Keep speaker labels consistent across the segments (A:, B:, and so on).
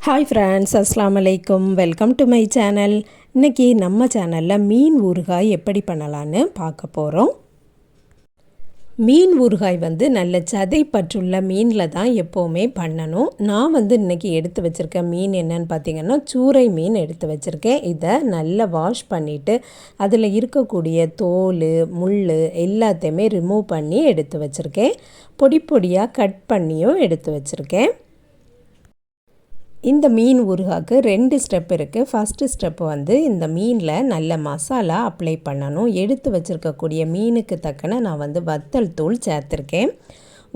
A: Hi friends, அஸ்ஸலாமு அலைக்கும். Welcome to my channel. இன்றைக்கி நம்ம சேனலில் மீன் ஊறுகாய் எப்படி பண்ணலான்னு பார்க்க போகிறோம். மீன் ஊறுகாய் நல்ல சதை பற்றுள்ள மீனில் தான் எப்போவுமே பண்ணணும். நான் இன்றைக்கி எடுத்து வச்சுருக்க மீன் என்னன்னு பார்த்திங்கன்னா, சூறை மீன் எடுத்து வச்சுருக்கேன். இதை நல்லா வாஷ் பண்ணிவிட்டு அதில் இருக்கக்கூடிய தோல், முள் எல்லாத்தையுமே ரிமூவ் பண்ணி எடுத்து வச்சுருக்கேன். பொடி பொடியாக கட் பண்ணியும் எடுத்து வச்சுருக்கேன். இந்த மீன் ஊறுகாய்க்கு 2 ஸ்டெப் இருக்குது. ஃபஸ்ட்டு ஸ்டெப் இந்த மீனில் நல்ல மசாலா அப்ளை பண்ணணும். எடுத்து வச்சுருக்கக்கூடிய மீனுக்கு தக்கன நான் வத்தல் தூள் சேர்த்துருக்கேன்.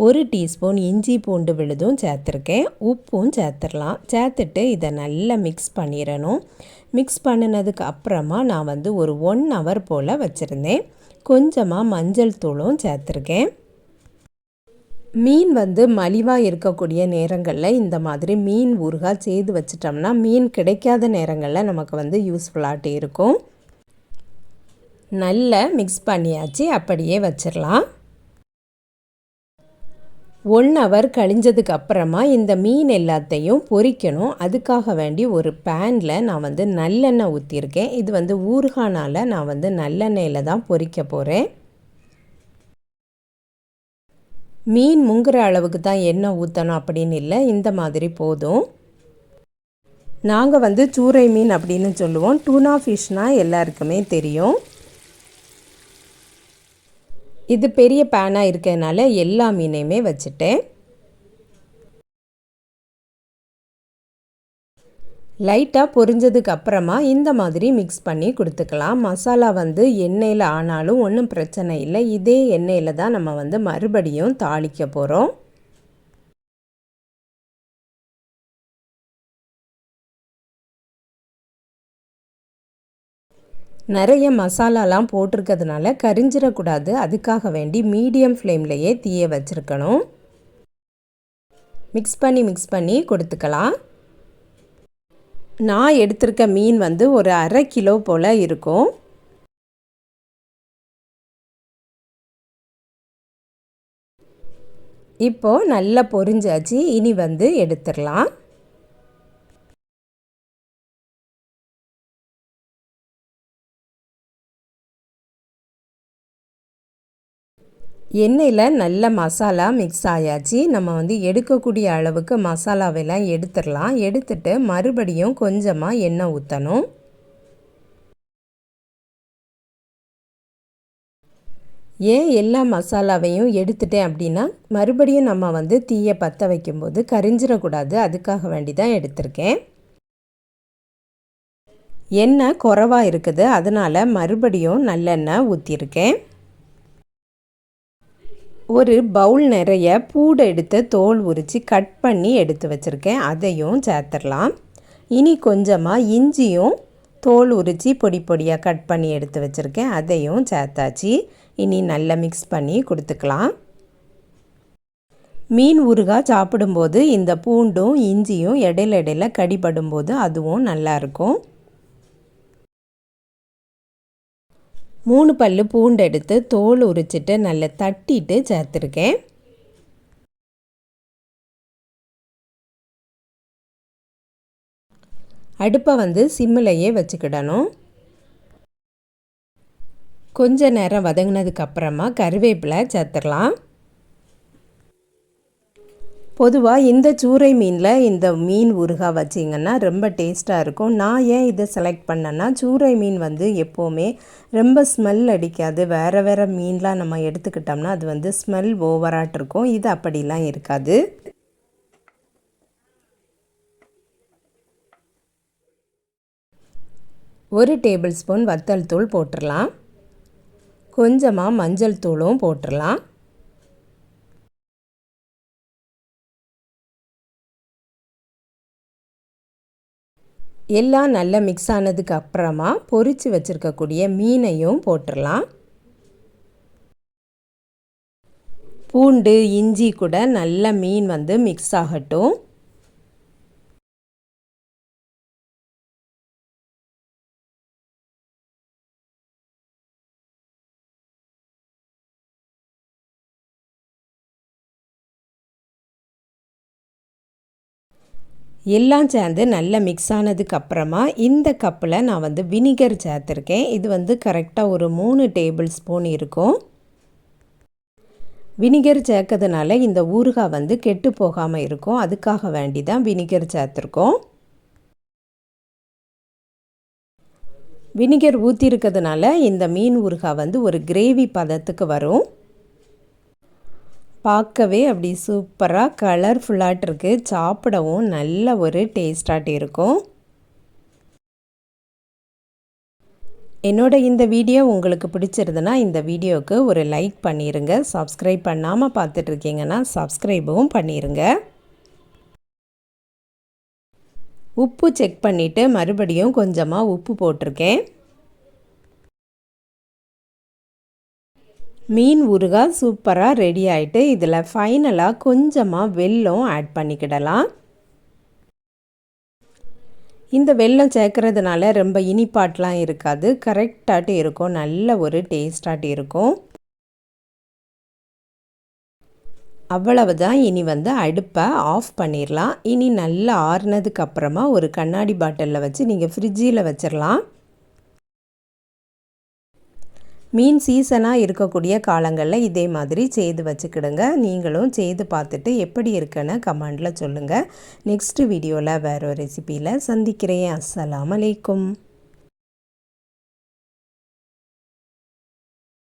A: 1 டீஸ்பூன் இஞ்சி பூண்டு விழுதும் சேர்த்துருக்கேன். உப்பும் சேர்த்துடலாம். சேர்த்துட்டு இதை நல்லா மிக்ஸ் பண்ணிடணும். மிக்ஸ் பண்ணினதுக்கு அப்புறமா நான் ஒரு 1 ஹவர் போல் வச்சுருந்தேன். கொஞ்சமாக மஞ்சள் தூளும் சேர்த்துருக்கேன். மீன் மலிவாக இருக்கக்கூடிய நேரங்களில் இந்த மாதிரி மீன் ஊறுகாய் செய்து வச்சிட்டோம்னா மீன் கிடைக்காத நேரங்களில் நமக்கு யூஸ்ஃபுல்லாகிட்டு இருக்கும். நல்லா மிக்ஸ் பண்ணியாச்சு, அப்படியே வச்சிடலாம். 1 ஹவர் கழிஞ்சதுக்கு அப்புறமா இந்த மீன் எல்லாத்தையும் பொரிக்கணும். அதுக்காக வேண்டி ஒரு பேனில் நான் நல்லெண்ணெய் ஊற்றிருக்கேன். இது ஊறுகானால் நான் நல்லெண்ணெயில் தான் பொரிக்க போகிறேன். மீன் முங்குற அளவுக்கு தான் எண்ணெய் ஊற்றணும் அப்படின்னு இல்லை, இந்த மாதிரி போதும். நாங்கள் சூறை மீன் அப்படின்னு சொல்லுவோம். டூனா ஃபிஷ்னால் எல்லாருக்குமே தெரியும். இது பெரிய பேனாக இருக்கிறதுனால எல்லா மீனையுமே வச்சுட்டேன். லைட்டாக பொரிஞ்சதுக்கு அப்புறமா இந்த மாதிரி மிக்ஸ் பண்ணி கொடுத்துக்கலாம். மசாலா எண்ணெயில் ஆனாலும் ஒன்றும் பிரச்சனை இல்லை. இதே எண்ணெயில் தான் நம்ம மறுபடியும் தாளிக்க போகிறோம். நிறைய மசாலாலாம் போட்டிருக்கிறதுனால கரிஞ்சிடக்கூடாது. அதுக்காக வேண்டி மீடியம் ஃப்ளேம்லேயே தீய வச்சுருக்கணும். மிக்ஸ் பண்ணி கொடுத்துக்கலாம். நான் எடுத்திருக்க மீன் ஒரு 1/2 கிலோ போல் இருக்கும். இப்போது நல்லா பொரிஞ்சாச்சு. இனி எடுத்துடலாம். எண்ணெயில் நல்ல மசாலா மிக்ஸ் ஆயாச்சு. நம்ம எடுக்கக்கூடிய அளவுக்கு மசாலாவெல்லாம் எடுத்துடலாம். எடுத்துட்டு மறுபடியும் கொஞ்சமாக எண்ணெய் ஊற்றணும். ஏன் எல்லா மசாலாவையும் எடுத்துட்டேன் அப்படின்னா, மறுபடியும் நம்ம தீயை பற்ற வைக்கும்போது கரிஞ்சிடக்கூடாது. அதுக்காக வேண்டி தான் எடுத்திருக்கேன். எண்ணெய் குறைவாக இருக்குது, அதனால் மறுபடியும் நல்லெண்ணெய் ஊற்றிருக்கேன். ஒரு பவுல் நிறைய பூடை எடுத்து தோல் உரித்து கட் பண்ணி எடுத்து வச்சுருக்கேன். அதையும் சேர்த்துடலாம். இனி கொஞ்சமாக இஞ்சியும் தோல் உரித்து பொடி பொடியாக கட் பண்ணி எடுத்து வச்சுருக்கேன். அதையும் சேர்த்தாச்சு. இனி நல்லா மிக்ஸ் பண்ணி கொடுத்துக்கலாம். மீன் ஊறுகாய் சாப்பிடும்போது இந்த பூண்டும் இஞ்சியும் இடையில கடிபடும்போது அதுவும் நல்லாயிருக்கும். 3 பல்லு பூண்டு எடுத்து தோல் உரிச்சிட்டு நல்லா தட்டிட்டு சேர்த்துருக்கேன். அடுப்பை சிம்மிலையே வச்சுக்கிடணும். கொஞ்ச நேரம் வதங்கினதுக்கு அப்புறமா கருவேப்பிலை சேர்த்துடலாம். பொதுவாக இந்த சூறை மீனில் இந்த மீன் ஊறுகாய் வச்சிங்கன்னா ரொம்ப டேஸ்ட்டாக இருக்கும். நான் ஏன் இதை செலக்ட் பண்ணேன்னா, சூறை மீன் எப்போவுமே ரொம்ப ஸ்மெல் அடிக்காது. வேறு மீன்லாம் நம்ம எடுத்துக்கிட்டோம்னா அது ஸ்மெல் ஓவராட் இருக்கும். இது அப்படிலாம் இருக்காது. ஒரு டேபிள் ஸ்பூன் வத்தல் தூள் போட்டுடலாம். கொஞ்சமாக மஞ்சள் தூளும் போட்டுடலாம். எல்லாம் நல்லா மிக்ஸ் ஆனதுக்கு அப்புறமா பொரித்து வச்சுருக்கக்கூடிய மீனையும் போட்டுடலாம். பூண்டு இஞ்சி கூட நல்ல மீன் மிக்ஸ் ஆகட்டும். எல்லாம் சேர்ந்து நல்லா மிக்ஸ் ஆனதுக்கப்புறமா இந்த கப்பில் நான் வந்து வினிகர் சேர்த்துருக்கேன். இது வந்து கரெக்டாக ஒரு 3 டேபிள் ஸ்பூன் இருக்கும். வினிகர் சேர்க்கறதுனால இந்த ஊறுகாய் வந்து கெட்டு போகாமல் இருக்கும். அதுக்காக வேண்டி தான் வினிகர் சேர்த்துருக்கோம். வினிகர் ஊற்றிருக்கிறதுனால இந்த மீன் ஊறுகாய் வந்து ஒரு கிரேவி பதத்துக்கு வரும். பார்க்கவே அப்படி சூப்பராக கலர்ஃபுல்லாக இருக்குது. சாப்பிடவும் நல்ல ஒரு டேஸ்டாக இருக்கும். என்னோட இந்த வீடியோ உங்களுக்கு பிடிச்சிருந்துன்னா இந்த வீடியோவுக்கு ஒரு லைக் பண்ணிடுங்க. சப்ஸ்கிரைப் பண்ணாமல் பார்த்துட்ருக்கீங்கன்னா சப்ஸ்கிரைபும் பண்ணிடுங்க. உப்பு செக் பண்ணிவிட்டு மறுபடியும் கொஞ்சமாக உப்பு போட்டிருக்கேன். மீன் ஊறுகாய் சூப்பராக ரெடி ஆகிட்டு இதில் ஃபைனலாக கொஞ்சமாக வெல்லம் ஆட் பண்ணிக்கிடலாம். இந்த வெல்லம் சேர்க்கறதுனால ரொம்ப இனிப்பாட்டெலாம் இருக்காது, கரெக்டாட்டு இருக்கும், நல்ல ஒரு டேஸ்டாட்டு இருக்கும். அவ்வளவுதான். இனி வந்து அடுப்பை ஆஃப் பண்ணிடலாம். இனி நல்லா ஆறுனதுக்கப்புறமா ஒரு கண்ணாடி பாட்டிலில் வச்சு நீங்கள் ஃப்ரிட்ஜில் வச்சிடலாம். மீன் சீசனாக இருக்கக்கூடிய காலங்களில் இதே மாதிரி செய்து வச்சுக்கிடுங்க. நீங்களும் செய்து பார்த்துட்டு எப்படி இருக்குன்னு கமெண்டில் சொல்லுங்கள். நெக்ஸ்ட் வீடியோவில் வேறு ஒரு ரெசிபியில் சந்திக்கிறேன். அஸ்ஸலாமு அலைக்கும்.